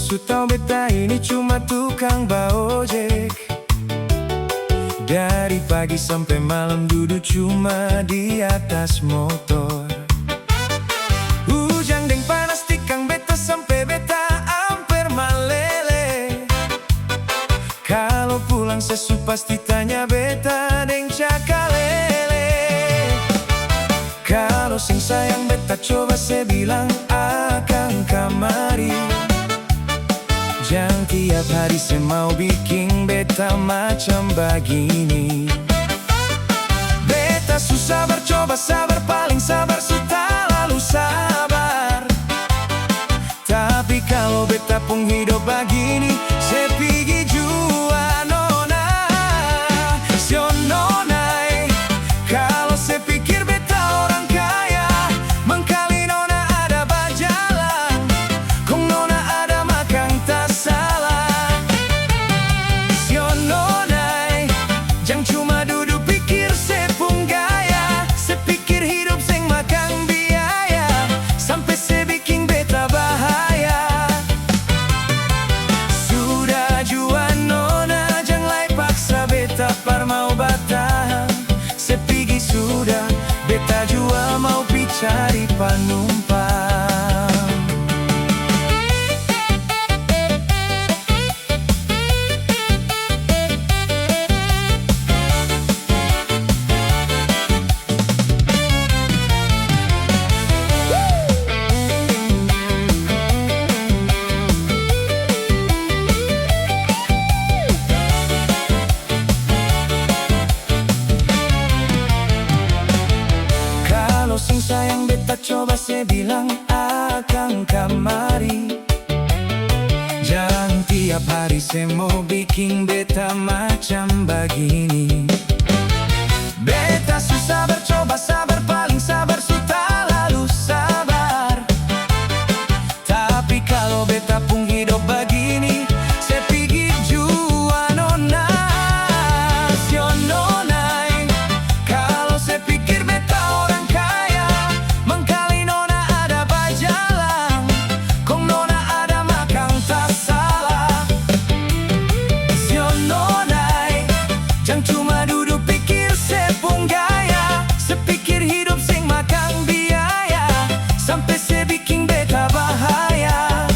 Su tau beta ini cuma tukang baojek. Dari pagi sampai malam duduk cuma di atas motor. Hujan deng panas tikang beta sampai beta amper malele. Kalau pulang sesu pasti tanya beta deng cakalele. Kalau sing sayang beta coba se bilang akang kamari. Jangan tiap hari saya mau bikin beta macam begini. Beta susah bercoba sabar, paling sabar sudah lalu sabar. Tapi kalau beta pun hidup begini, saya pergi jua nona. Sio nonai, kalau saya pikir beta orang kaya, mengkali nona ada bajalan, kong nona ada makan tak salah. Sio nonai, jangan cuma duduk pikir sepung gaya. Sepikir hidup seng makan biaya, sampai se bikin beta bahaya. Sudah jua nona, jangan lai paksa beta par mau batahan. Sepigi sudah, beta jua mau pi cari panumpang. Kalau sing sayang beta coba saya bilang akang kamari. Jangan tiap hari saya mau bikin beta macam begini. Beta susah bercoba sabar, paling sabar sudah lalu sabar. Tapi kalau beta pun hidup begini, saya pergi jua nona. Sio nonai, kalau saya pikir beta orang kaya, mengkali nona ada bajalan, kong nona ada makan tak salah. Sio nonai, jangan cuma duduk pikir sepung gaya. Sepikir hidup sing makan biaya, sampai se bikin beta bahaya.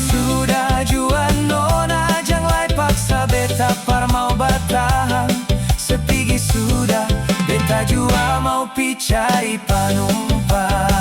Sudah jua nona, jangan lai paksa beta par mau batahan. Sepigi sudah, beta jua mau pi cari panumpang.